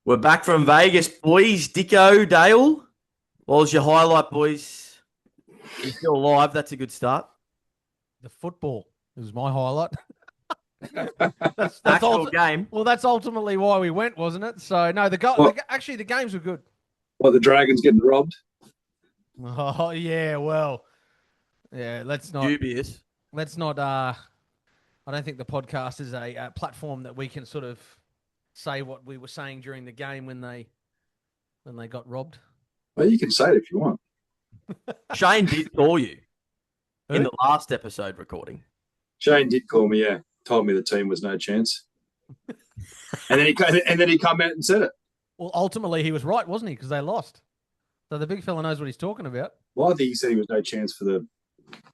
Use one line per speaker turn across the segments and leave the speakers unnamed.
We're back from Vegas, boys. Dicko Dale. What was your highlight, boys? You're still alive. That's a good start.
The football was my highlight. that's
Actual game.
Well, that's ultimately why we went, wasn't it? So no, actually the games were good.
What, the Dragons getting robbed?
Oh yeah, well, yeah.
Dubious.
Let's not. I don't think the podcast is a platform that we can sort of say what we were saying during the game when they got robbed.
Well, you can say it if you want.
Shane did call you
Who?
in the last episode recording.
Shane did call me, yeah. Told me the team was no chance. and then he come out and said it.
Well, ultimately he was right, wasn't he? Because they lost. So the big fella knows what he's talking about.
Well, I think he said he was no chance for the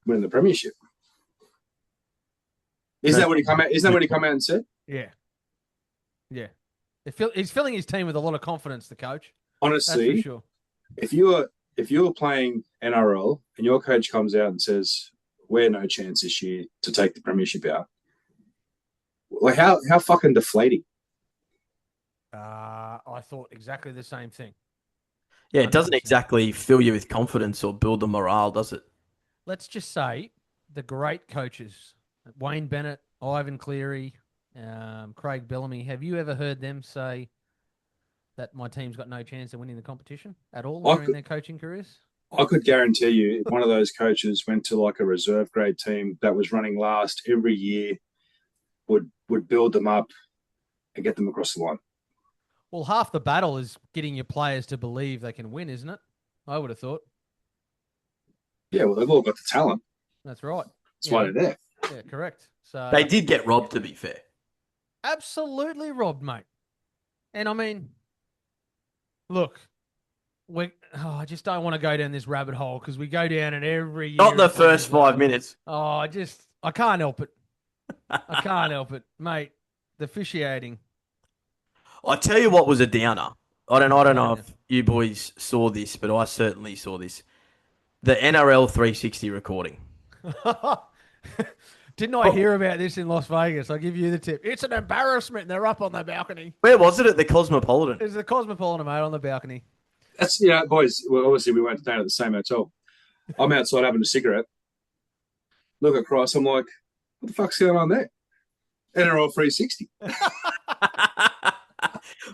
winning the premiership. Isn't that what he come out and said?
Yeah. Yeah. He's filling his team with a lot of confidence, the coach.
Honestly,
that's for sure.
If you were playing NRL and your coach comes out and says we're no chance this year to take the premiership out, like how fucking deflating.
I thought exactly the same thing.
Yeah, it doesn't exactly fill you with confidence or build the morale, does it?
Let's just say the great coaches, Wayne Bennett, Ivan Cleary, Craig Bellamy, have you ever heard them say that my team's got no chance of winning the competition at all during their coaching careers?
I could guarantee you if one of those coaches went to like a reserve grade team that was running last every year, would build them up and get them across the line.
Well, half the battle is getting your players to believe they can win, isn't it? I would have thought.
Yeah, well, they've all got the talent.
That's right.
That's why they're there.
Yeah, correct. So
they did get robbed, to be fair.
Absolutely robbed, mate. And I mean, look, I just don't want to go down this rabbit hole because we go down it every year.
Not the first 5 minutes.
Oh, I can't help it. I can't help it, mate. The officiating.
I tell you what was a downer. I don't know if you boys saw this, but I certainly saw this. The NRL 360 recording.
Didn't I hear about this in Las Vegas? I'll give you the tip. It's an embarrassment. They're up on the balcony.
Where was it? At the Cosmopolitan?
It's the Cosmopolitan, mate, on the balcony.
That's, boys, well, obviously we weren't staying at the same hotel. I'm outside having a cigarette. Look across. I'm like, what the fuck's going on there? NRL 360.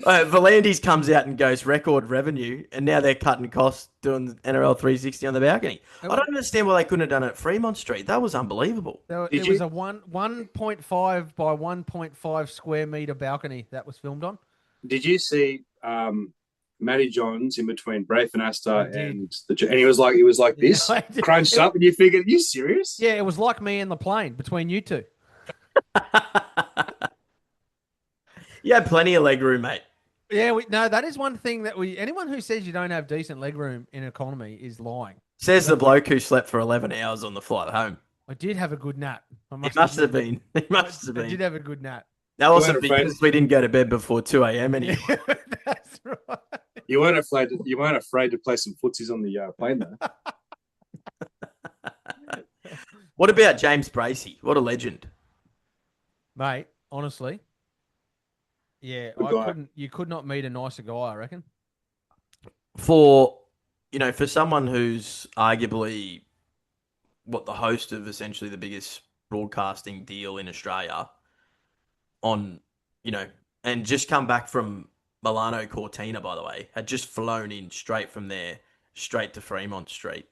Volandis comes out and goes record revenue, and now they're cutting costs doing NRL 360 on the balcony. I don't understand why they couldn't have done it at Fremont Street. That was unbelievable.
It was a 1.5 by 1.5 square meter balcony that was filmed on.
Did you see Matty Johns in between Braith and Astor and he was like this, crunched up, and you figured, are you serious?
Yeah, it was like me and the plane between you two.
You had plenty of leg room, mate.
Yeah, that is one thing that anyone who says you don't have decent leg room in economy is lying.
Says the bloke who slept for 11 hours on the flight home.
I did have a good nap.
He must have been. I
did have a good nap.
That wasn't because we didn't go to bed before 2 a.m. anymore.
Yeah, that's right.
You weren't afraid to play some footsies on the plane, though.
What about James Bracey? What a legend.
Mate, honestly. Yeah, you could not meet a nicer guy, I reckon.
For someone who's arguably the host of essentially the biggest broadcasting deal in Australia and just come back from Milano Cortina, by the way, had just flown in straight from there, straight to Fremont Street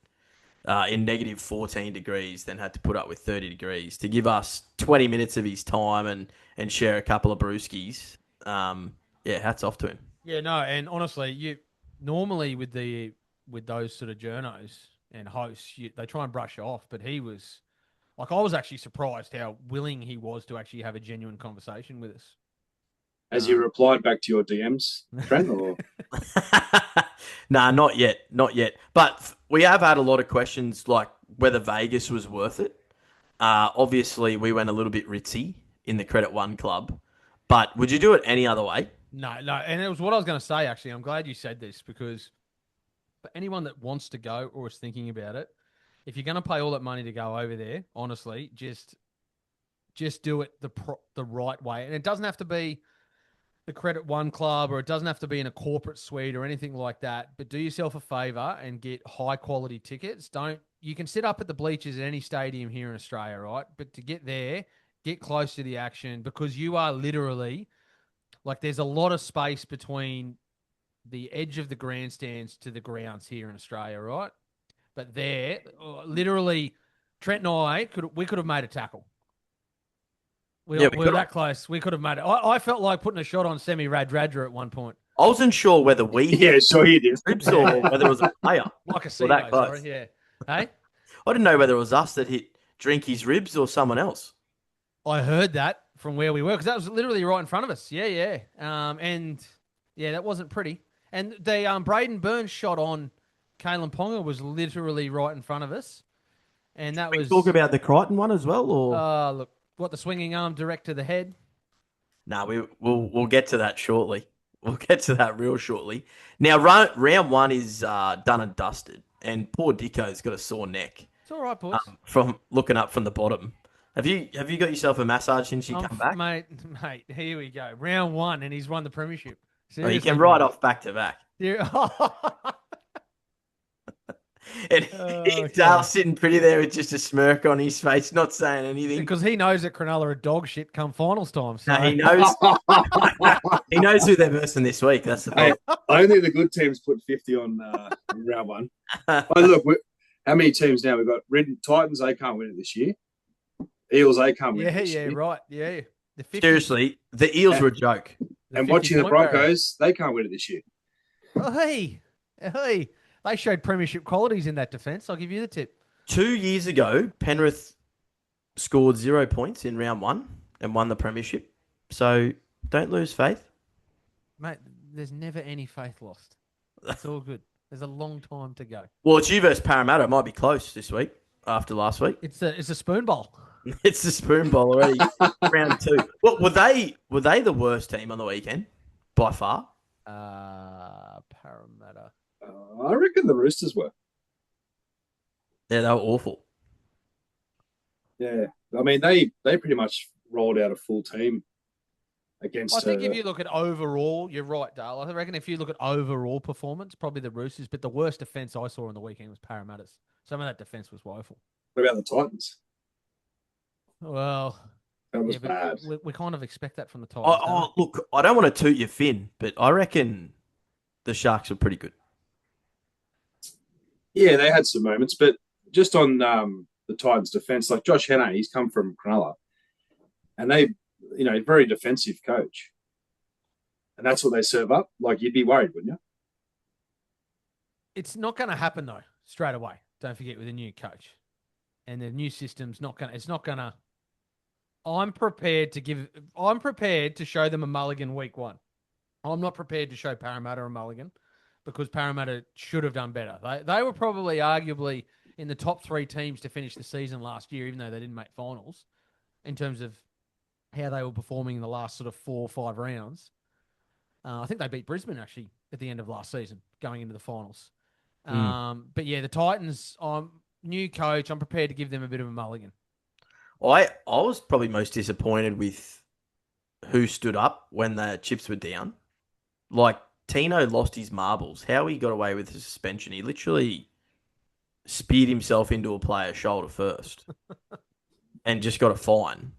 in negative 14 degrees, then had to put up with 30 degrees to give us 20 minutes of his time and share a couple of brewskis. Hats off to him.
Yeah, no, and honestly, you normally with those sort of journos and hosts, they try and brush you off, but he was I was actually surprised how willing he was to actually have a genuine conversation with us.
Has he replied back to your DMs, Trent? Or
Nah, not yet. But we have had a lot of questions like whether Vegas was worth it. Obviously, we went a little bit ritzy in the Credit One Club. But would you do it any other way?
No. And it was what I was going to say, actually. I'm glad you said this because for anyone that wants to go or is thinking about it, if you're going to pay all that money to go over there, honestly, just do it the right way. And it doesn't have to be the Credit One Club, or it doesn't have to be in a corporate suite or anything like that. But do yourself a favor and get high quality tickets. You can sit up at the bleachers at any stadium here in Australia, right? But to get there, get close to the action, because you are literally like, there's a lot of space between the edge of the grandstands to the grounds here in Australia, right? But there, literally, Trent and I could have made a tackle. We were that close. We could have made it. I felt like putting a shot on Semi Radradra at one point.
I wasn't sure whether we
Yeah, sure you did.
ribs or whether it was a player.
Like a
Well, that
Seago,
close.
sorry. Yeah. Hey?
I didn't know whether it was us that hit Drinky's ribs or someone else.
I heard that from where we were, because that was literally right in front of us. Yeah. And yeah, that wasn't pretty. And the Braden Burns shot on Kalen Ponga was literally right in front of us. And that was...
talk about the Crichton one as well, or
look, what, the swinging arm direct to the head?
No, we'll get to that shortly. We'll get to that real shortly. Now, round one is done and dusted, and poor Dicko's got a sore neck.
It's all right, boys.
From looking up from the bottom. Have you got yourself a massage since you come back?
Mate, here we go. Round one, and he's won the premiership.
Oh, you can ride off back to back.
Yeah.
And Dale's sitting pretty there with just a smirk on his face, not saying anything.
Because he knows that Cronulla are dog shit come finals time. So.
No, he knows. He knows who they're versing this week. That's the thing.
Only the good teams put 50 on in round one. Oh, look, how many teams now? We've got Titans, they can't win it this year. Eels, they can't win it this year.
Yeah, right. Yeah.
Seriously, the Eels were a joke.
And watching the Broncos, they can't win it this year.
Oh, hey. They showed premiership qualities in that defence. I'll give you the tip.
2 years ago, Penrith scored 0 points in round one and won the premiership. So don't lose faith.
Mate, there's never any faith lost. It's all good. There's a long time to go.
Well, it's you versus Parramatta. It might be close this week after last week.
It's a spoon bowl.
It's the spoon bowl already. Round two. Well, were they the worst team on the weekend by far?
Parramatta.
I reckon the Roosters were.
Yeah, they were awful.
Yeah, I mean they pretty much rolled out a full team against.
I think if you look at overall, you're right, Dale. I reckon if you look at overall performance, probably the Roosters. But the worst defence I saw on the weekend was Parramatta's. Some of that defence was woeful.
What about the Titans?
Well,
that was bad.
We kind of expect that from the Titans.
Look, I don't want to toot your fin, but I reckon the Sharks are pretty good.
Yeah, they had some moments, but just on the Titans' defense, like Josh Hannay, he's come from Cronulla, and they, very defensive coach, and that's what they serve up. Like, you'd be worried, wouldn't you?
It's not going to happen though straight away. Don't forget, with a new coach and the new system's not going to. It's not going to. I'm prepared to show them a mulligan week one. I'm not prepared to show Parramatta a mulligan, because Parramatta should have done better. They were probably arguably in the top 3 teams to finish the season last year, even though they didn't make finals, in terms of how they were performing in the last sort of 4 or 5 rounds. I think they beat Brisbane, actually, at the end of last season, going into the finals. But yeah, the Titans, new coach, I'm prepared to give them a bit of a mulligan.
I was probably most disappointed with who stood up when the chips were down. Like, Tino lost his marbles. How he got away with the suspension? He literally speared himself into a player's shoulder first and just got a fine.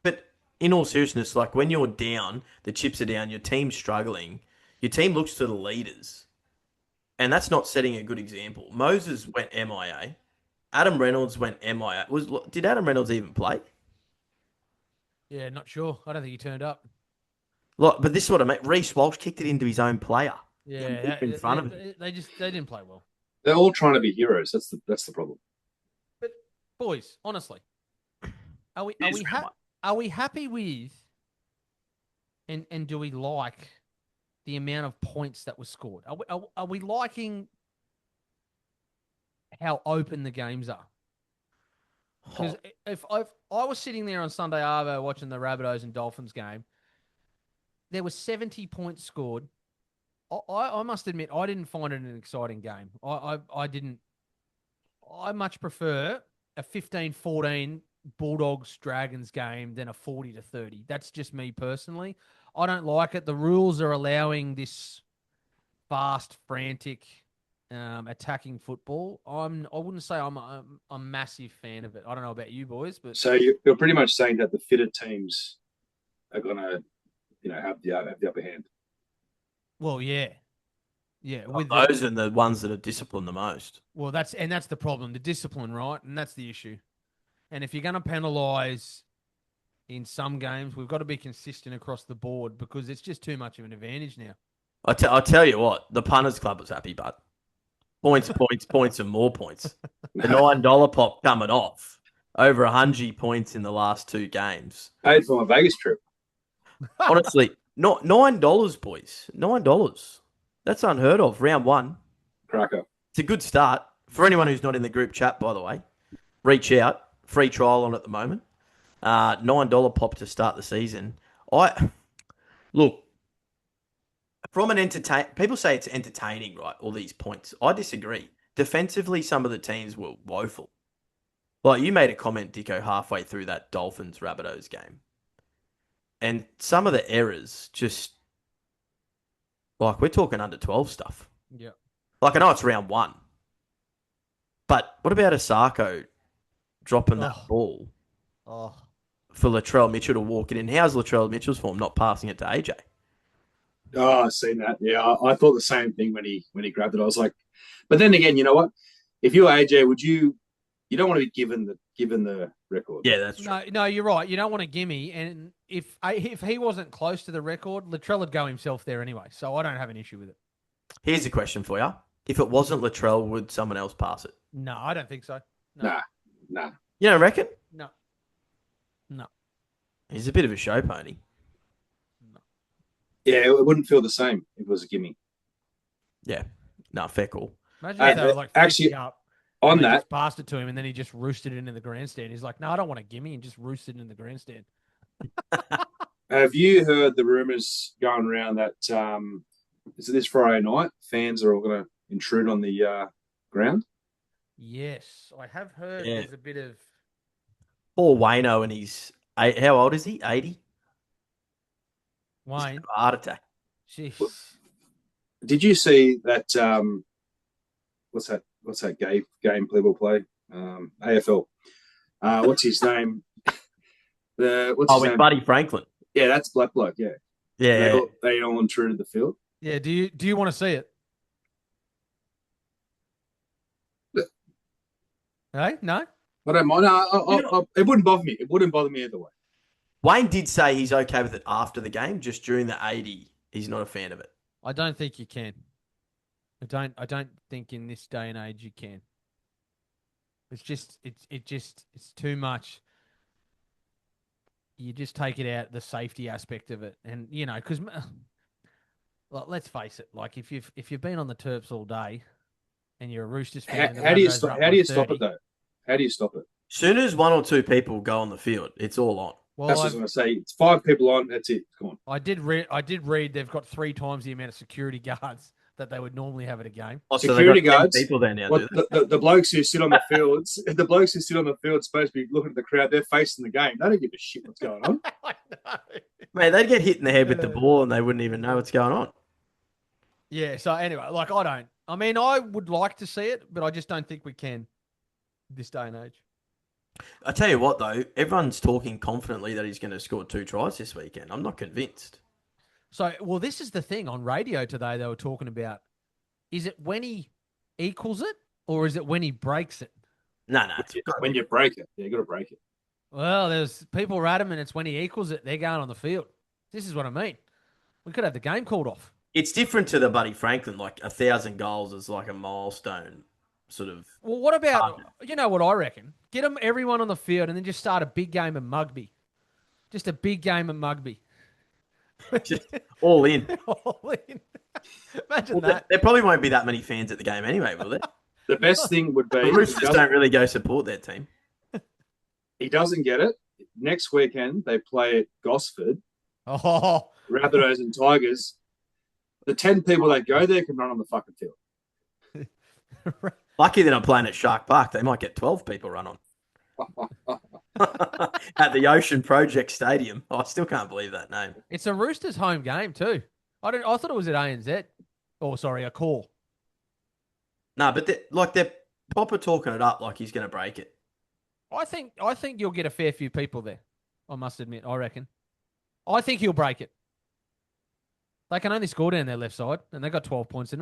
But in all seriousness, like, when you're down, the chips are down, your team's struggling, your team looks to the leaders. And that's not setting a good example. Moses went MIA. Adam Reynolds went MIA. Did Adam Reynolds even play?
Yeah, not sure. I don't think he turned up.
Look, but this is what I mean. Reece Walsh kicked it into his own player.
Yeah,
in front of him.
They didn't play well.
They're all trying to be heroes. That's the problem.
But boys, honestly, are we happy with and do we like the amount of points that were scored? Are we liking how open the games are? Because if I was sitting there on Sunday Arvo watching the Rabbitohs and Dolphins game, there were 70 points scored. I must admit, I didn't find it an exciting game. I didn't. I much prefer a 15-14 Bulldogs-Dragons game than a 40-30. That's just me personally. I don't like it. The rules are allowing this fast, frantic, attacking football. I wouldn't say I'm a massive fan of it. I don't know about you boys, but
So you're pretty much saying that the fitter teams are going to, have the upper hand.
well, yeah. With
Those are the ones that are disciplined the most.
Well, that's the problem, the discipline, right? And that's the issue. And if you're going to penalise in some games, we've got to be consistent across the board because it's just too much of an advantage now.
I'll tell you what, the punters club was happy, but points, and more points. The $9 pop coming off. Over 100 points in the last 2 games.
Paid for my Vegas trip.
Honestly, not $9, boys. $9. That's unheard of. Round 1.
Cracker.
It's a good start. For anyone who's not in the group chat, by the way, reach out. Free trial on at the moment. $9 pop to start the season. Look, from an people say it's entertaining, right? All these points. I disagree. Defensively, some of the teams were woeful. Like you made a comment, Dicko, halfway through that Dolphins Rabbitohs game. And some of the errors just like we're talking under 12 stuff.
Yeah.
Like I know it's round 1. But what about Asako dropping that ball for Latrell Mitchell to walk it in? How's Latrell Mitchell's form not passing it to AJ?
Oh, I've seen that. Yeah, I thought the same thing when he grabbed it. I was like, but then again, you know what? If you're AJ, would you don't want to be given the record.
Yeah, that's true.
No, you're right. You don't want a gimme. And if he wasn't close to the record, Latrell would go himself there anyway. So I don't have an issue with it.
Here's a question for you. If it wasn't Latrell, would someone else pass it?
No, I don't think so. No.
Nah.
You don't reckon?
No.
He's a bit of a show pony.
No.
Yeah, it wouldn't feel the same if it was a gimme.
Yeah. No, fair call.
Imagine if they were like
actually,
up
on that,
just passed it to him and then he just roosted it into the grandstand. He's like, no, I don't want a gimme, and just roosted it in the grandstand.
Have you heard the rumors going around that is it this Friday night? Fans are all going to intrude on the ground.
Yes, I have heard. There's a bit of
poor Wayno, and he's how old is he? 80.
Wayne.
Heart attack.
Jeez.
Did you see that? What's that game people play? AFL. What's his name? What's his name?
Buddy Franklin.
Yeah, that's Black Bloke. Yeah.
Yeah.
They all intruded the field.
Yeah. Do you want to see it? Hey, no.
I don't mind. It wouldn't bother me. It wouldn't bother me either way.
Wayne did say he's okay with it after the game. Just during the 80, he's not a fan of it.
I don't think you can. I don't think in this day and age you can. It's too much. You just take it out, the safety aspect of it, and because let's face it, like if you've been on the Terps all day, and you're a Roosters fan,
how do you stop it though? How do you stop it?
Soon as 1 or 2 people go on the field, it's all on.
Well,
that's what I was going to say. It's 5 people on. That's it. Come on.
I did read they've got 3 times the amount of security guards that they would normally have at a game.
Oh, so
security guards.
People there now.
The blokes who sit on the fields, supposed to be looking at the crowd. They're facing the game. They don't give a shit what's going on.
I know.
Man, they'd get hit in the head with the ball and they wouldn't even know what's going on.
Yeah. So anyway, like I mean, I would like to see it, but I just don't think we can this day and age.
I tell you what, though, everyone's talking confidently that he's going to score 2 tries this weekend. I'm not convinced.
So, well, this is the thing. On radio today, they were talking about, is it when he equals it or is it when he breaks it?
No.
When you break it. Yeah, you got to break it.
Well, there's people are adamant it's when he equals it, they're going on the field. This is what I mean. We could have the game called off.
It's different to the Buddy Franklin. Like 1,000 goals is like a milestone sort of.
Well, what about, you know what I reckon? Get everyone on the field and then just start a big game of Mugby. Just a big game of Mugby.
Just all in.
All in. Imagine that.
There probably won't be that many fans at the game anyway, will there?
The best thing would be...
The Roosters don't really go support their team.
He doesn't get it. Next weekend, they play at Gosford.
Oh.
Rabbitohs and Tigers. The 10 people that go there can run on the fucking field.
Lucky they're not playing at Shark Park. They might get 12 people run on. at the Ocean Project Stadium. I still can't believe that name.
It's a Roosters home game too. I thought it was at ANZ. Oh, sorry, a call.
No, but they're proper talking it up like he's going to break it.
I think you'll get a fair few people there. I must admit, I reckon. I think he'll break it. They can only score down their left side, and they got 12 points in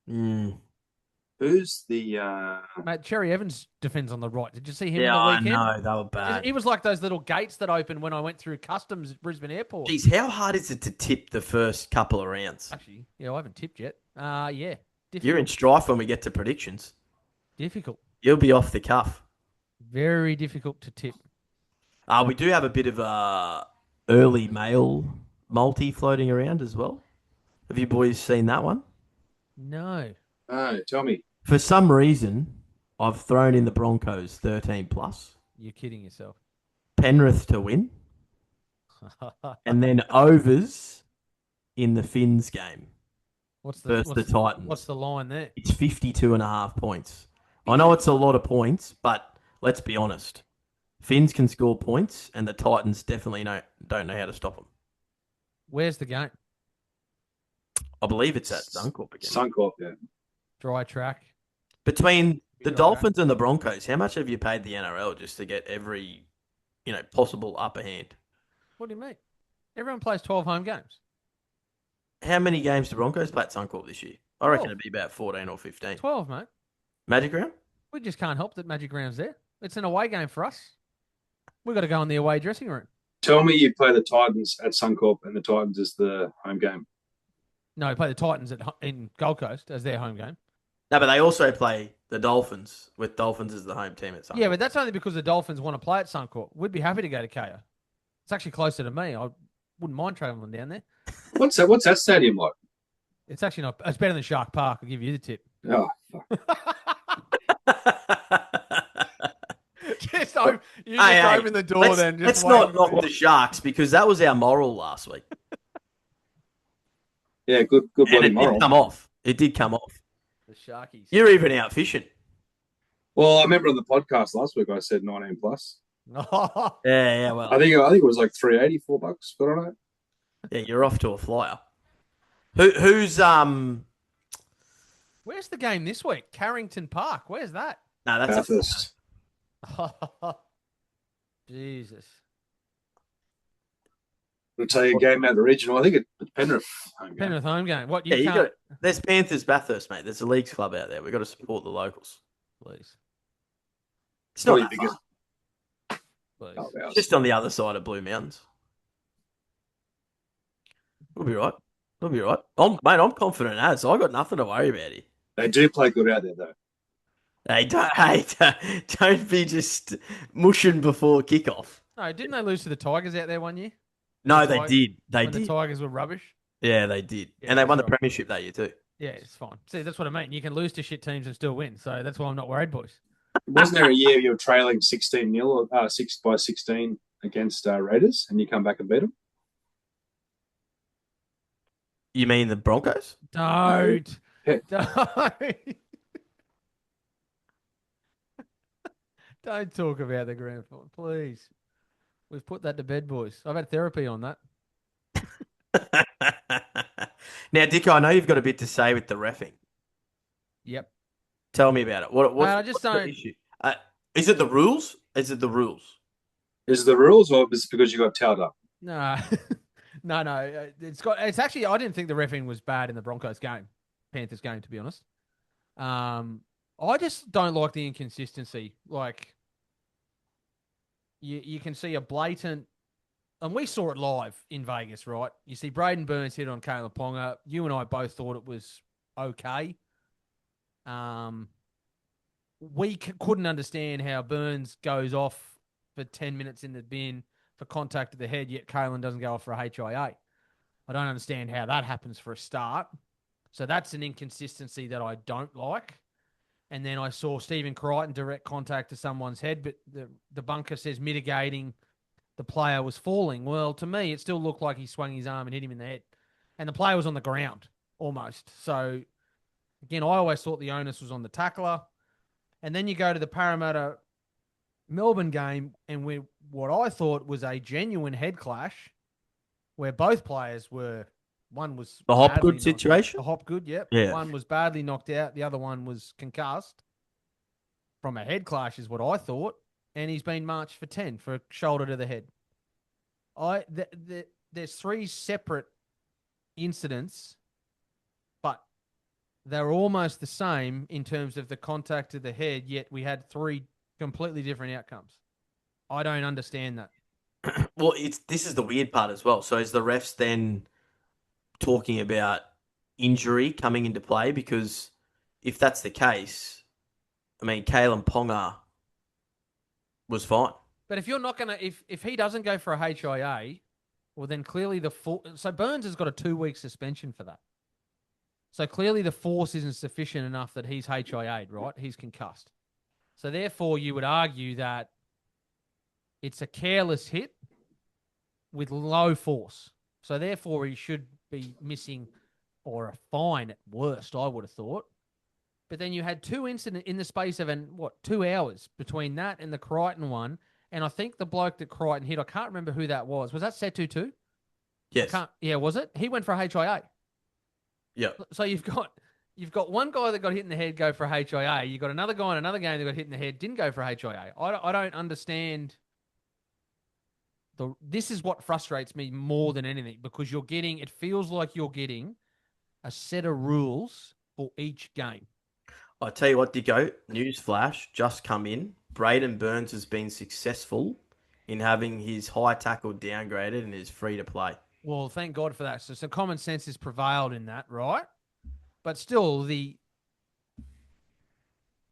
them.
Who's the
Mate, Cherry Evans defends on the right. Did you see him
Yeah,
on
I
the weekend?
know. They were bad.
He was like those little gates that opened when I went through customs at Brisbane Airport.
Jeez, how hard is it to tip the first couple of rounds?
Actually, yeah, I haven't tipped yet. Yeah. Difficult.
You're in strife when we get to predictions.
Difficult.
You'll be off the cuff.
Very difficult to tip.
We do have a bit of a early mail multi floating around as well. Have you boys seen that one?
No.
Oh, tell me.
For some reason, I've thrown in the Broncos 13 plus.
You're kidding yourself.
Penrith to win. And then overs in the Finns game versus the Titans.
What's the line there?
It's 52.5 points. I know it's a lot of points, but let's be honest. Finns can score points, and the Titans definitely don't know how to stop them.
Where's the game?
I believe it's at Suncorp again.
Suncorp, yeah.
Dry track.
Between the Dolphins and the Broncos, how much have you paid the NRL just to get every, possible upper hand?
What do you mean? Everyone plays 12 home games.
How many games do Broncos play at Suncorp this year? I
12.
reckon it'd be about 14 or 15.
12, mate.
Magic round?
We just can't help that Magic Round's there. It's an away game for us. We've got to go in the away dressing room.
Tell me you play the Titans at Suncorp and the Titans is the home game.
No, we play the Titans in Gold Coast as their home game.
No, but they also play the Dolphins with Dolphins as the home team at Suncorp.
Yeah, but that's only because the Dolphins want to play at Suncorp. We'd be happy to go to KO. It's actually closer to me. I wouldn't mind travelling down there.
What's that stadium like?
It's actually not. It's better than Shark Park. I'll give you the tip.
Oh,
Just open the door then.
Let's not knock the Sharks because that was our moral last week.
Yeah, good bloody moral.
It did come off.
The Sharkies.
You're even out fishing.
Well, I remember on the podcast last week I said 19 plus.
Yeah. Well,
I think it was like $3.80, $4, but I don't know.
Yeah, you're off to a flyer. Who's
Where's the game this week? Carrington Park. Where's that?
No, that's
Bathurst.
Jesus.
I'll tell you a game out of the regional. I think it's Penrith home game.
Penrith home game. What
you can't... There's Panthers Bathurst, mate. There's a leagues club out there. We've got to support the locals.
Please.
It's not
Probably
that
far.
Please.
Oh,
just on the other side of Blue Mountains. We'll be right. I'm confident as so I got nothing to worry about here.
They do play good out there, though.
Don't be just mushing before kickoff.
No, didn't they lose to the Tigers out there one year?
No, they did.
The Tigers were rubbish.
Yeah, they did.
Yeah,
and they won the
right.
premiership that year too.
Yeah, it's fine. See, that's what I mean. You can lose to shit teams and still win. So that's why I'm not worried, boys.
Wasn't there a year you were trailing 16-0 or 6 by 16 against Raiders and you come back and beat them?
You mean the Broncos?
Don't.
No.
Don't. Don't talk about the grand final, please. We've put that to bed, boys. I've had therapy on that.
Now, Dicko, I know you've got a bit to say with the reffing.
Yep.
Tell me about it. What's the issue? Is it the rules? Is it the rules?
Is it the rules or is it because you got towed up?
No. No. It's actually, I didn't think the reffing was bad in the Broncos game, Panthers game, to be honest. I just don't like the inconsistency. Like, you can see a blatant, and we saw it live in Vegas, right? You see Braden Burns hit on Caleb Ponga. You and I both thought it was okay. We couldn't understand how Burns goes off for 10 minutes in the bin for contact to the head, yet Kalen doesn't go off for a HIA. I don't understand how that happens for a start. So that's an inconsistency that I don't like. And then I saw Stephen Crichton direct contact to someone's head, but the bunker says mitigating the player was falling. Well, to me, it still looked like he swung his arm and hit him in the head. And the player was on the ground, almost. So, again, I always thought the onus was on the tackler. And then you go to the Parramatta Melbourne game, and what I thought was a genuine head clash where both players were, one was
The Hopgood situation?
The Hopgood, yep.
Yeah.
One was badly knocked out. The other one was concussed. From a head clash is what I thought. And he's been marched for 10 for a shoulder to the head. There's 3 separate incidents, but they're almost the same in terms of the contact to the head, yet we had 3 completely different outcomes. I don't understand that.
Well, this is the weird part as well. So is the refs then talking about injury coming into play? Because if that's the case, I mean, Kalen Ponga was fine.
But if you're not going to, if he doesn't go for a HIA, well, then clearly so Burns has got a 2-week suspension for that. So clearly the force isn't sufficient enough that he's HIA'd, right? He's concussed. So therefore you would argue that it's a careless hit with low force. So therefore he should be missing or a fine at worst, I would have thought. But then you had 2 incidents in the space of 2 hours between that and the Crichton one. And I think the bloke that Crichton hit, I can't remember who that was. Was that Setu too?
Yes.
Yeah, was it? He went for a HIA.
Yeah.
So you've got one guy that got hit in the head go for a HIA. You've got another guy in another game that got hit in the head, didn't go for a HIA. I don't understand. This is what frustrates me more than anything, because it feels like you're getting a set of rules for each game.
I tell you what, Dicko, newsflash, just come in. Braden Burns has been successful in having his high tackle downgraded and is free to play.
Well, thank God for that. So some common sense has prevailed in that, right? But still, the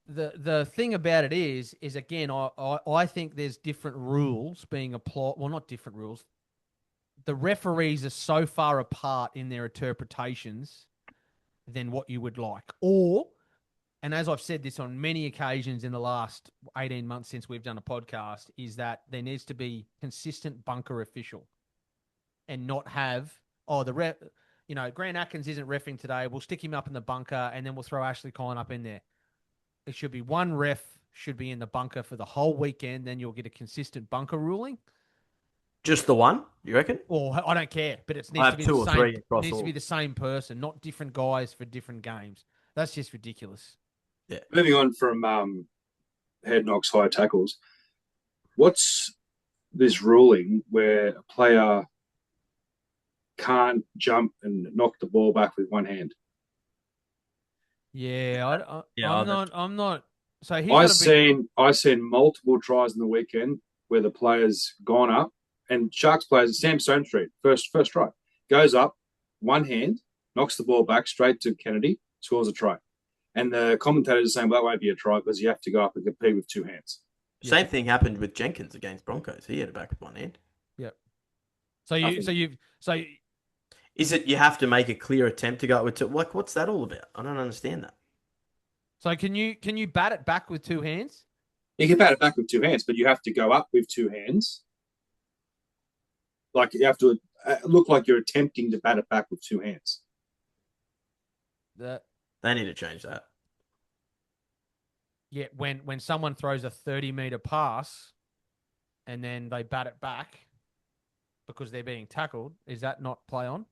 thing about it is again, I think there's different rules being applied. Well, not different rules. The referees are so far apart in their interpretations than what you would like. And as I've said this on many occasions in the last 18 months since we've done a podcast, is that there needs to be consistent bunker official and not have, Grant Atkins isn't reffing today. We'll stick him up in the bunker and then we'll throw Ashley Collin up in there. It should be one ref should be in the bunker for the whole weekend. Then you'll get a consistent bunker ruling.
Just the one, you reckon?
Or I don't care, but it needs to be the same. It needs to be the same person, not different guys for different games. That's just ridiculous.
Yeah. Moving on from head knocks, high tackles, what's this ruling where a player can't jump and knock the ball back with one hand?
Yeah, I'm not. So
I've seen multiple tries in the weekend where the player's gone up, and Sharks players, Sam Stonestreet, first try, goes up, one hand, knocks the ball back straight to Kennedy, scores a try. And the commentators are saying, well, that won't be a try because you have to go up and compete with 2 hands.
Same thing happened with Jenkins against Broncos. He had it back with one hand.
Yep. So
is it you have to make a clear attempt to go with 2? Like, what's that all about? I don't understand that.
So can you bat it back with 2 hands?
You can bat it back with 2 hands, but you have to go up with 2 hands. Like you have to look like you're attempting to bat it back with 2 hands.
They need to change that.
Yeah, when someone throws a 30-meter pass and then they bat it back because they're being tackled, is that not play on?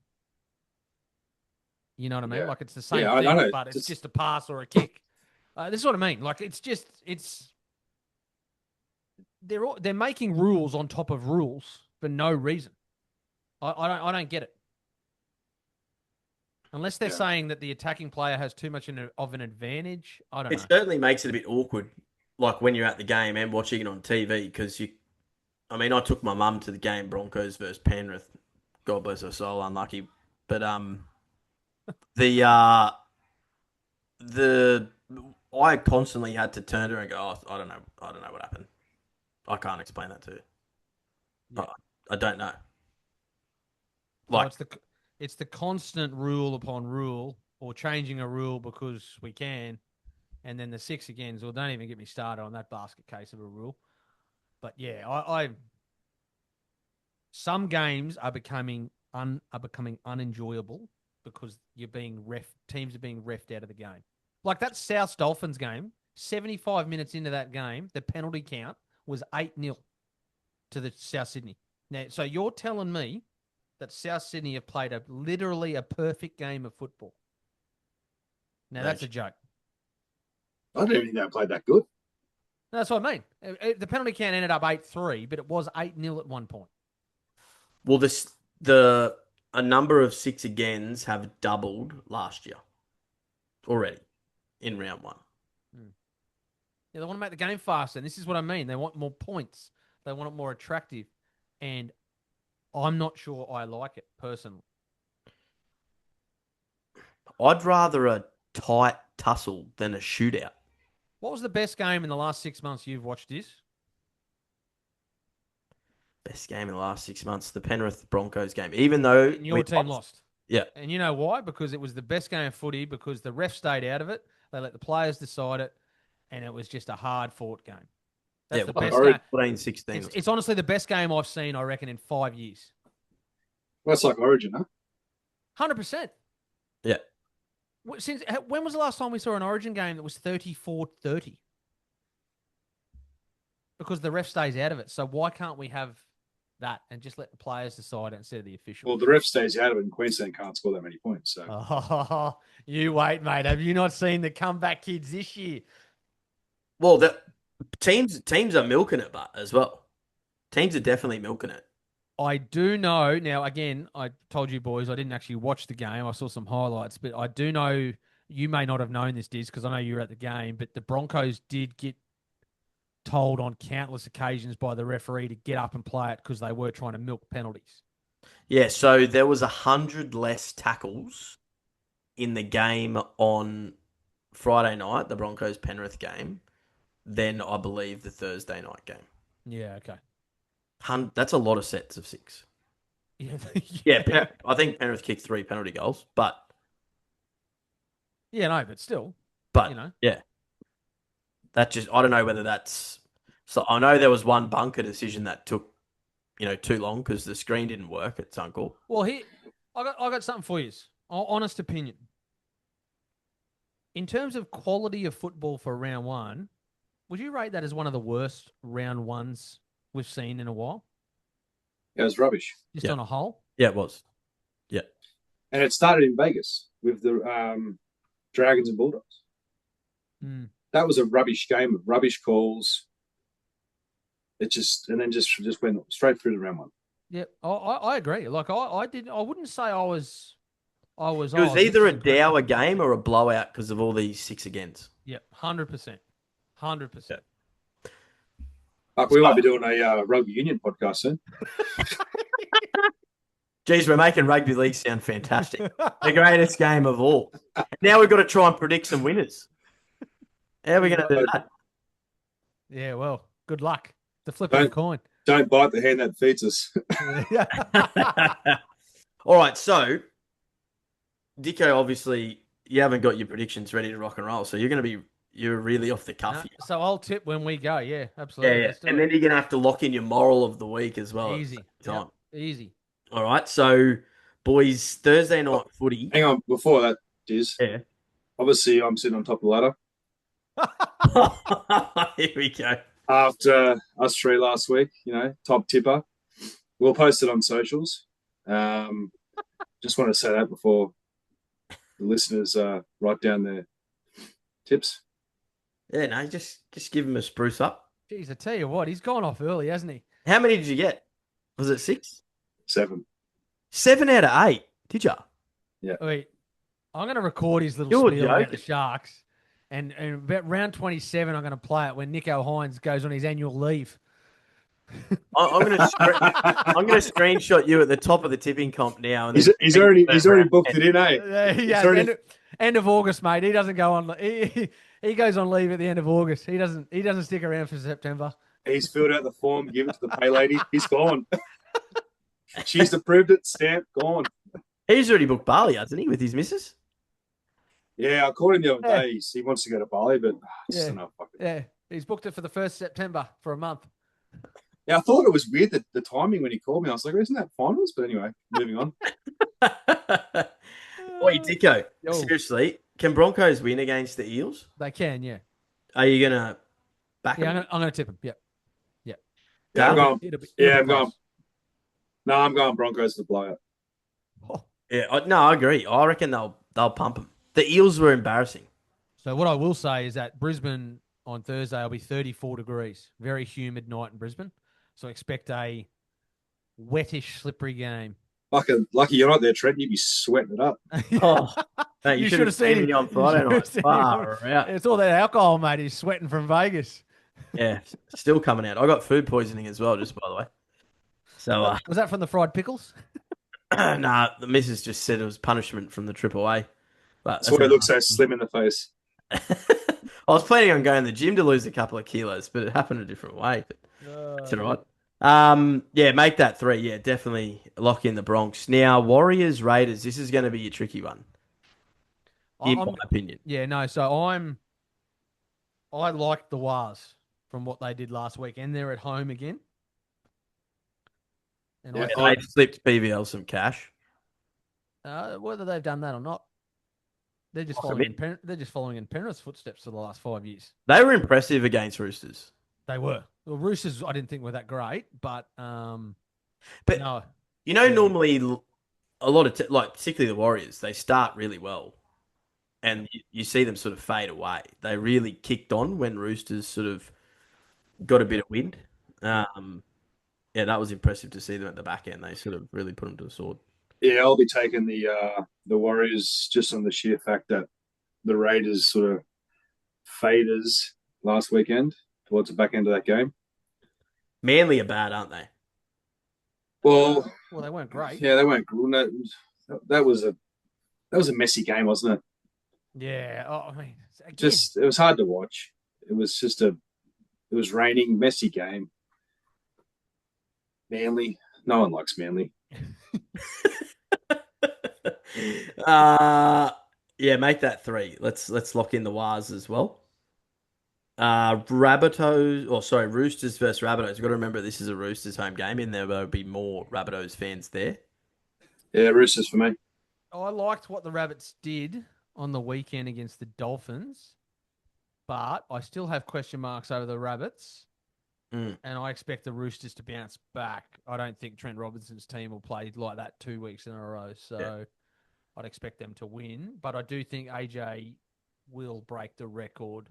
You know what I mean?
Yeah.
Like it's the same thing,
I know.
But it's just a pass or a kick. This is what I mean. Like they're making rules on top of rules for no reason. I don't get it. Unless they're saying that the attacking player has too much of an advantage. I don't know.
It certainly makes it a bit awkward, like when you're at the game and watching it on TV, because I took my mum to the game, Broncos versus Penrith. God bless her soul, unlucky. But I constantly had to turn to her and go, I don't know what happened. I can't explain that to you. Yeah. I don't know. Like
it's the constant rule upon rule, or changing a rule because we can, and then the 6 again. So don't even get me started on that basket case of a rule. But yeah, some games are becoming unenjoyable because teams are being reffed out of the game. Like that South Dolphins game, 75 minutes into that game, the penalty count was 8-0 to the South Sydney. Now, so you're telling me that South Sydney have played literally a perfect game of football. Now, that's a joke.
I don't even think they played that good.
That's what I mean. The penalty count ended up 8-3, but it was 8-0 at one point.
Well, a number of 6 agains have doubled last year already in round 1.
Yeah, they want to make the game faster, and this is what I mean. They want more points. They want it more attractive, and I'm not sure I like it personally.
I'd rather a tight tussle than a shootout.
What was the best game in the last 6 months you've watched this?
Best game in the last 6 months, the Penrith Broncos game. Even though
your team lost.
Yeah.
And you know why? Because it was the best game of footy because the ref stayed out of it. They let the players decide it, and it was just a hard-fought game. That's the best game.
14-16.
It's honestly the best game I've seen, I reckon, in 5 years.
Well, that's like Origin, huh?
100%.
Yeah.
When was the last time we saw an Origin game that was 34-30? Because the ref stays out of it. So why can't we have that and just let the players decide it instead of the official?
Well, the ref stays out of it, and Queensland can't score that many points. So,
you wait, mate. Have you not seen the comeback kids this year?
Well, the teams are milking it, but as well, teams are definitely milking it.
I do know now. Again, I told you boys I didn't actually watch the game. I saw some highlights, but I do know you may not have known this, Dizz, because I know you were at the game. But the Broncos did get told on countless occasions by the referee to get up and play it because they were trying to milk penalties.
Yeah, so there was 100 less tackles in the game on Friday night, the Broncos Penrith game, than I believe the Thursday night game.
Yeah, okay.
That's a lot of sets of 6.
Yeah,
I think Penrith kicked 3 penalty goals, but
but still,
yeah, that just I don't know whether that's so. I know there was one bunker decision that took too long because the screen didn't work at Suncorp.
Well, I got something for you. Honest opinion. In terms of quality of football for round 1, would you rate that as one of the worst round 1s we've seen in a while?
Yeah, it was rubbish.
Just on a whole?
Yeah, it was. Yeah.
And it started in Vegas with the Dragons and Bulldogs. That was a rubbish game with rubbish calls. It just went straight through to round 1.
Yeah, I agree. Like I wouldn't say I was.
It was either a dour game or a blowout because of all these 6 agains.
Yeah, 100%. 100%.
We might be doing a rugby union podcast soon.
Geez, we're making rugby league sound fantastic. The greatest game of all. Now we've got to try and predict some winners. How are we going to do that?
Yeah, well, good luck. The flip of the coin.
Don't bite the hand that feeds us.
All right, so Dicko, obviously, you haven't got your predictions ready to rock and roll, so you're really off the cuff here.
So I'll tip when we go. Yeah, absolutely.
Yeah. And then you're going to have to lock in your moral of the week as well.
Easy. Yep. Easy.
All right. So, boys, Thursday night footy.
Hang on. Before that, Dizz.
Yeah.
Obviously, I'm sitting on top of the ladder.
Here we go.
After us 3 last week, top tipper. We'll post it on socials. Just want to say that before the listeners write down their tips.
Yeah, no, just give him a spruce up.
Jeez, I tell you what, he's gone off early, hasn't he?
How many did you get? Was it 6?
7.
7 out of 8. Did you?
Yeah.
Wait, I'm going to record his little spiel about the Sharks. And about round 27, I'm going to play it when Nico Hines goes on his annual leave.
I'm going to screenshot you at the top of the tipping comp now. And
he's already booked it in, eh?
Yeah, end of August, mate. He doesn't go on. He goes on leave at the end of August. He doesn't stick around for September.
He's filled out the form, given it to the pay lady. He's gone. She's approved it, stamp, gone.
He's already booked Bali, hasn't he, with his missus?
Yeah, I called him the other day. He wants to go to Bali, but just enough.
Yeah, he's booked it for the 1st September for a month.
Yeah, I thought it was weird that the timing when he called me. I was like, isn't that finals? But anyway, moving on.
Oi, Dicko, seriously, can Broncos win against the Eels?
They can, yeah.
Are you going to back them?
I'm going to tip them, yeah.
Yeah, I'm
Dale?
going.
It'll be
Yeah, I'm going.
close.
No, I'm going Broncos to blow out.
Oh.
Yeah, no, I agree. I reckon they'll pump them. The Eels were embarrassing.
So what I will say is that Brisbane on Thursday will be 34 degrees. Very humid night in Brisbane. So expect a wettish, slippery game.
Lucky you're not there, Trent. You'd be sweating it up.
Oh, mate, you
You
should
should
have
have seen
seen
him.
me on
You
Friday
should have
night.
seen him.
Far out.
It's all that alcohol, mate. He's sweating from Vegas.
Yeah, still coming out. I got food poisoning as well, just by the way. So,
Was that from the fried pickles?
nah, the missus just said it was punishment from the trip away. But
That's why he looks so slim in the face.
I was planning on going to the gym to lose a couple of kilos, but it happened a different way. But it's all right. Yeah, make that 3. Yeah, definitely lock in the Bronx. Now, Warriors, Raiders, this is going to be a tricky one, in my opinion.
Yeah, no. So I like the Wars from what they did last week, and they're at home again. And
Yeah,
They slipped BVL some cash.
whether they've done that or not, they're just following in Penrith's footsteps for the last 5 years.
They were impressive against Roosters.
They were. Well, Roosters, I didn't think were that great, but no.
You know, normally a lot of like particularly the Warriors, they start really well, and you see them sort of fade away. They really kicked on when Roosters sort of got a bit of wind. Yeah, that was impressive to see them at the back end. They sort of really put them to the sword.
Yeah, I'll be taking the Warriors just on the sheer fact that the Raiders sort of faders last weekend towards the back end of that game.
Manly are bad, aren't they?
Well,
they weren't great.
Yeah, they weren't good. That was a messy game, wasn't it?
Yeah. Oh, I mean,
again, it was hard to watch. It was raining, messy game. Manly, no one likes Manly.
Yeah, make that 3. Let's lock in the Wars as well. Roosters versus Rabbitohs. You've got to remember this is a Roosters home game, and there will be more Rabbitohs fans there.
Yeah, Roosters for me.
I liked what the Rabbits did on the weekend against the Dolphins, but I still have question marks over the Rabbits, and I expect the Roosters to bounce back. I don't think Trent Robinson's team will play like that 2 weeks in a row, so I'd expect them to win, but I do think AJ will break the record.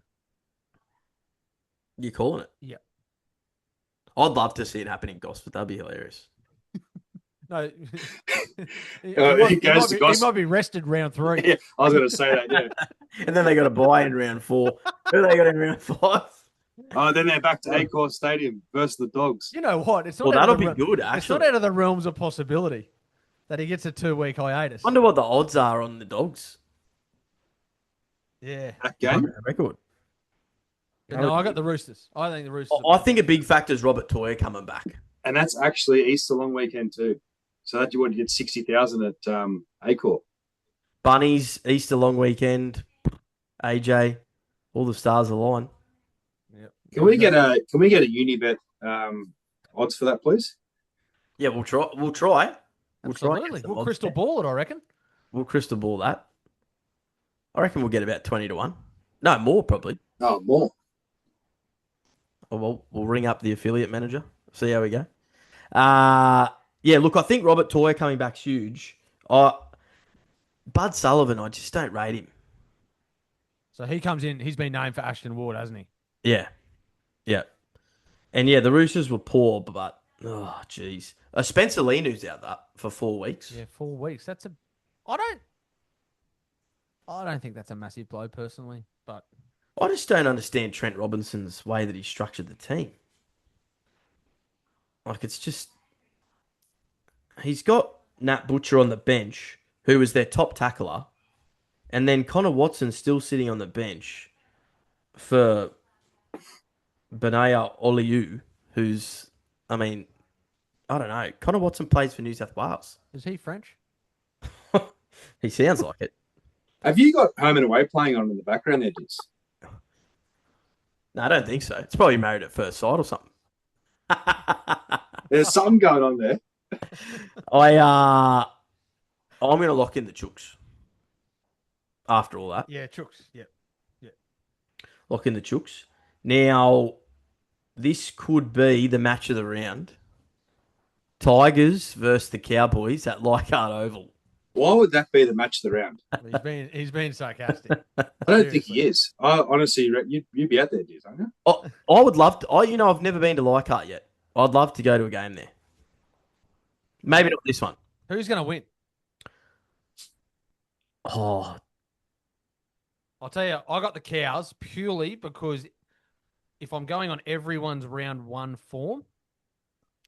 You calling it?
Yeah.
I'd love to see it happen in Gosford. That'd be hilarious.
No,
he might
be rested round 3.
Yeah, I was going to say that, yeah.
And then they got a bye in round 4. Who they got in round 5?
Oh, then they're back to Accor Stadium versus the Dogs.
You know what? It's not
that'll be good, actually.
It's not out of the realms of possibility that he gets a 2-week hiatus.
Wonder what the odds are on the Dogs.
Yeah.
That game?
Record.
No, I got the Roosters. I think the Roosters.
I think a big factor is Robert Toya coming back.
And that's actually Easter long weekend too. So that you would get 60,000 at Accor.
Bunnies, Easter long weekend, AJ, all the stars align.
Yep.
Can we get a Unibet odds for that, please?
Yeah, we'll try. We'll try.
Absolutely. We'll crystal ball it, I reckon.
We'll crystal ball that. I reckon we'll get about 20 to 1. No, more probably.
Oh, more.
Oh, well, we'll ring up the affiliate manager. See how we go. Yeah, look, I think Robert Toya coming back's huge. Bud Sullivan, I just don't rate him.
So he comes in. He's been named for Ashton Ward, hasn't he?
Yeah. Yeah. And yeah, the Roosters were poor, but oh, jeez. Spencer Linu's out that for 4 weeks.
Yeah, 4 weeks. I don't think that's a massive blow personally, but
I just don't understand Trent Robinson's way that he structured the team. Like, it's just... He's got Nat Butcher on the bench, who was their top tackler, and then Connor Watson's still sitting on the bench for Benaya Oliu, who's... I mean, I don't know. Connor Watson plays for New South Wales.
Is he French?
He sounds like it.
Have you got home and away playing on in the background there, Dizz?
No, I don't think so. It's probably Married at First Sight or something.
There's something going on there.
I'm going to lock in the Chooks. After all that.
Yeah, Chooks. Yeah.
Lock in the Chooks. Now, this could be the match of the round. Tigers versus the Cowboys at Leichhardt Oval.
Why would that be the match of the round?
He's being sarcastic.
I don't think
Seriously.
he is. I honestly, you'd be out there, Dizz, aren't you?
I would love to. I've never been to Leichhardt yet. I'd love to go to a game there. Maybe not this one.
Who's going to win?
Oh,
I'll tell you, I got the Cows purely because if I'm going on everyone's round one form,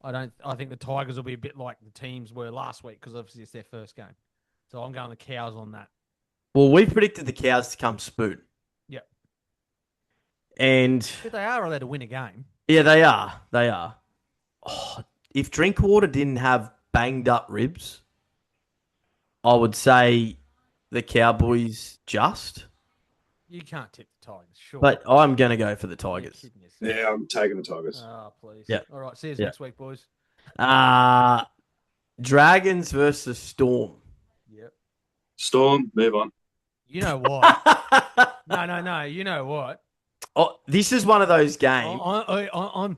I think the Tigers will be a bit like the teams were last week because obviously it's their first game. So I'm going the Cows on that.
well, we predicted the Cows to come spoon.
Yep.
And
But they are allowed to win a game.
yeah, they are. They are. Oh, if Drinkwater didn't have banged up ribs, I would say the Cowboys just.
You can't tip the Tigers, sure.
But I'm going to go for the
You're
Tigers.
kidding yourself.
Yeah, I'm taking the Tigers.
Oh, please.
Yeah.
All right. See you
Yeah.
next week, boys.
Dragons versus Storm.
Yep.
Storm, move on.
You know what? No. You know what?
Oh, this is one of those games.
I'm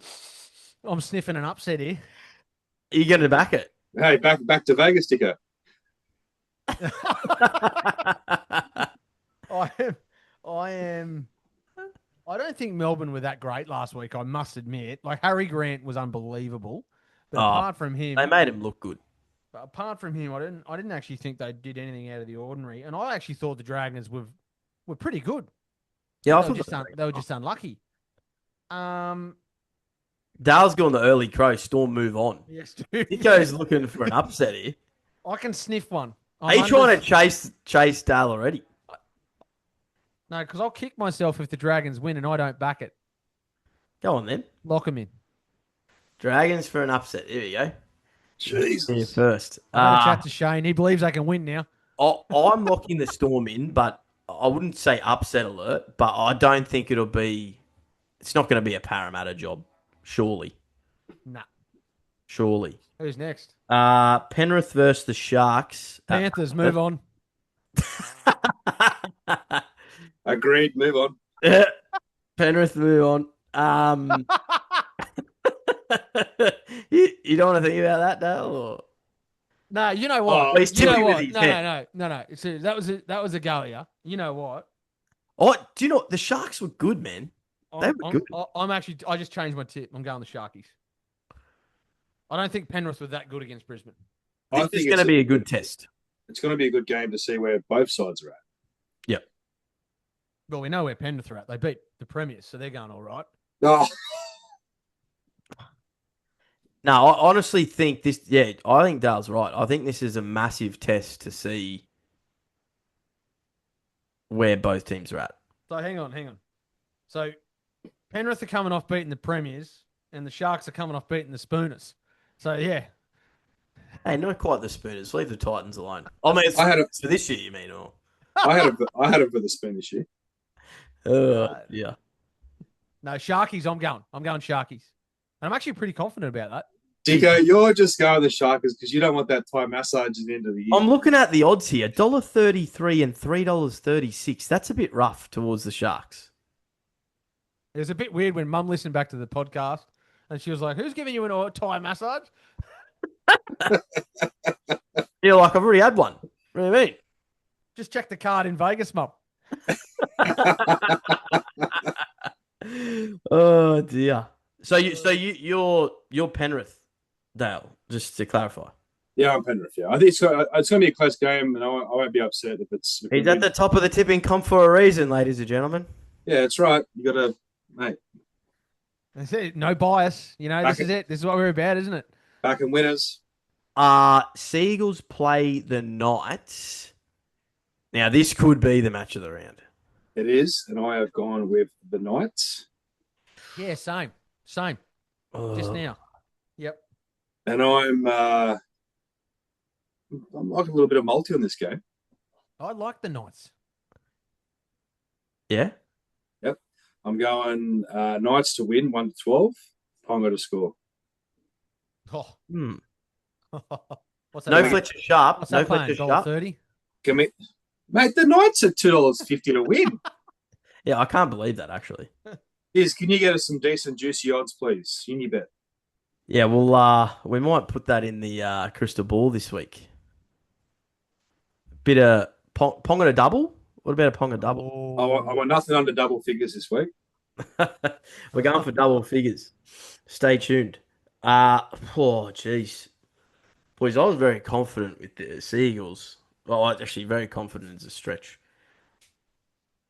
sniffing an upset here.
You're going to back it.
Hey, back to Vegas, Dicko.
I am. I don't think Melbourne were that great last week. I must admit. Like Harry Grant was unbelievable, but apart from him,
They made him look good.
I didn't actually think they did anything out of the ordinary, and I actually thought the Dragons were pretty good.
Yeah, I
They were
thought
just they were just unlucky.
Dale's gone the early crow. Storm move on.
Yes, dude.
Dicko's looking for an upset here.
I can sniff one.
Are you trying to chase Dale already?
No, because I'll kick myself if the Dragons win and I don't back it.
Go on then.
Lock them in.
Dragons for an upset. Here we go.
Jesus.
Here first.
I'll have a chat to Shane. He believes I can win now.
I'm locking the Storm in, but I wouldn't say upset alert. But I don't think it'll be. It's not going to be a Parramatta job. Surely.
Nah.
Surely.
Who's next?
Penrith versus the Sharks.
Panthers, move on.
Agreed, move on.
Penrith, move on. You don't want to think about that, Dale? Or?
No, you know what?
Oh,
he's
You know
tipping with
what?
his
No. That was a go, yeah. You know what?
Oh, do you know the Sharks were good, man? They were good.
I just changed my tip. I'm going the Sharkies. I don't think Penrith were that good against Brisbane.
This is going to be a good test.
It's going to be a good game to see where both sides are at.
Yep.
Well, we know where Penrith are at. They beat the Premiers, so they're going all right.
Oh,
No, I honestly think this. Yeah, I think Dale's right. I think this is a massive test to see where both teams are at.
So hang on. So Penrith are coming off beating the Premiers, and the Sharks are coming off beating the Spooners. So yeah,
Hey, not quite the Spooners. Leave the Titans alone. I mean, it's for this year, you mean? Or
I had it for the spin this year.
yeah.
no Sharkies. I'm going Sharkies, and I'm actually pretty confident about that.
Dicko, you're just going the Sharkers because you don't want that Thai massage at the end of the year.
I'm looking at the odds here: $1.33 and $3.36. That's a bit rough towards the Sharks.
It was a bit weird when Mum listened back to the podcast, and she was like, "Who's giving you a Thai massage?"
You're like, I've already had one. What do you mean?
Just check the card in Vegas, Mum.
Oh dear. So you're Penrith, Dale. Just to clarify,
Yeah, I'm Penrith. Yeah, I think it's going to be a close game, and I won't be upset if it's.
he's at the top of the tipping comp for a reason, ladies and gentlemen.
Yeah, that's right. You got to, mate.
That's it. No bias. You know, this is it. This is what we're about, isn't it?
Back in winners.
Seagulls play the Knights. Now this could be the match of the round.
It is, and I have gone with the Knights.
Yeah, same. Just now. Yep.
And I'm like a little bit of multi on this game.
I like the Knights.
Yeah.
Yep. I'm going Knights to win 1-12. Ponga to score.
Oh. What's that?
No
playing?
Fletcher Sharp.
What's
No
that playing?
Fletcher Sharp.
$1.30?
Mate, the Knights are $2.50 to win.
Yeah, I can't believe that actually.
Is can you get us some decent juicy odds, please? Unibet.
Yeah, well, we might put that in the crystal ball this week. Bit of pong and a double. What about a pong and double?
I want nothing under double figures this week.
We're going for double figures. Stay tuned. Jeez. Boys, I was very confident with the Seagulls. Well, actually, very confident is a stretch.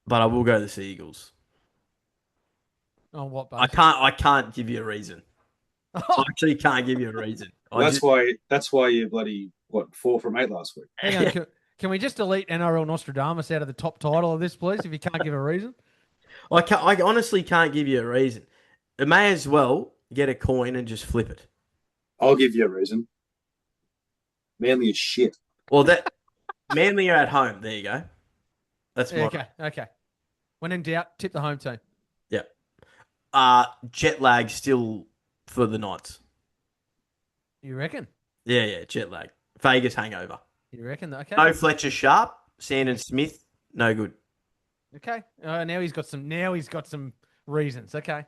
But I will go the Seagulls.
On what
I
basis?
can't give you a reason. I actually can't give you a reason.
That's why you bloody 4 from 8 last week.
Hang on, can we just delete NRL Nostradamus out of the top title of this, please, if you can't give a reason?
I honestly can't give you a reason. It may as well get a coin and just flip it.
I'll give you a reason. Manly is shit.
Well, Manly are at home. There you go. That's my
Okay. When in doubt, tip the home team.
Yeah. Jet lag still for the Knights.
You reckon?
Yeah, jet lag. Vegas hangover.
You reckon? Okay.
No Fletcher Sharp, Sandon Smith, no good.
Okay. Now he's got some reasons. Okay.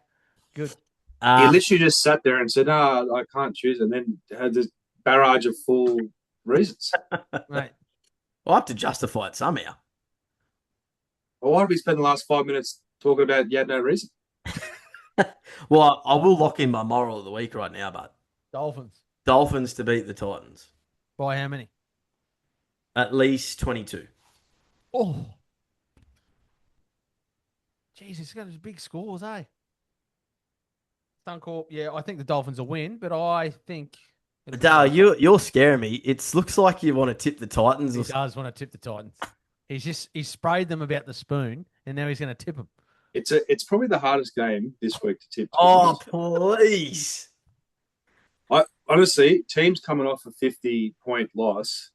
Good.
He literally just sat there and said, "No, I can't choose," and then had this barrage of full reasons.
Mate.
I'll have to justify it somehow.
Well, why did we spend the last 5 minutes talking about you had no reason?
Well, I will lock in my moral of the week right now, but
Dolphins
to beat the Titans.
by how many?
At least 22.
Oh. Jeez, it's got big scores, eh? Suncorp, yeah, I think the Dolphins will win, but I think...
Dale, you're scaring me. It looks like you want to tip the Titans.
He does want to tip the Titans. He's sprayed them about the spoon, and now he's going to tip them.
It's probably the hardest game this week to tip.
Oh, please.
Honestly, teams coming off a 50-point loss,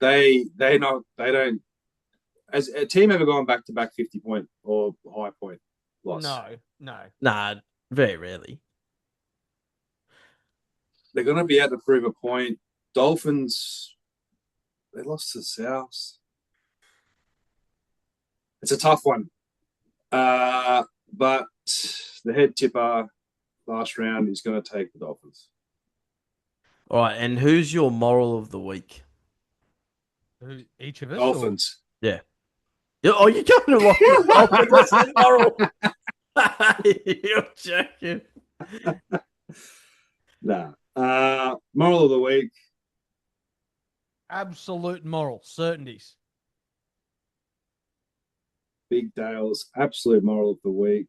they don't. Has a team ever gone back to back 50-point or high point loss?
No.
Nah, very rarely.
They're going to be able to prove a point. Dolphins, they lost to the Souths. It's a tough one. But the head tipper last round is going to take the Dolphins.
All right, and who's your moral of the week?
Each of us?
Dolphins.
Or? Yeah. Oh, you're going to lock it. Moral. You're joking.
Nah. Moral of the week.
Absolute moral certainties.
Big Dale's absolute moral of the week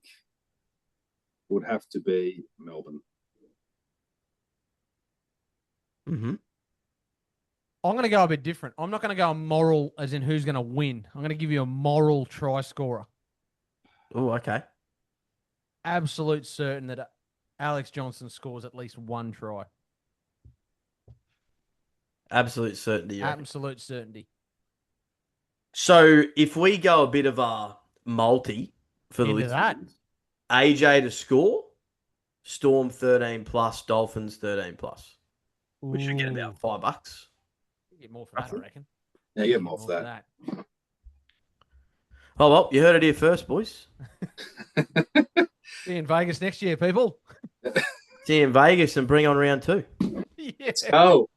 would have to be Melbourne.
Mm-hmm.
I'm going to go a bit different. I'm not going to go a moral as in who's going to win. I'm going to give you a moral try scorer.
Oh, okay.
Absolute certain that Alex Johnson scores at least one try.
Absolute certainty.
Absolute certainty.
So if we go a bit of a multi for the listeners, AJ to score, Storm 13 plus, Dolphins 13 plus. We should get about $5.
You get more for that, I reckon.
Yeah, you get more for that.
Oh, well, you heard it here first, boys.
See you in Vegas next year, people.
See you in Vegas and bring on round 2.
Yeah.
Let's go.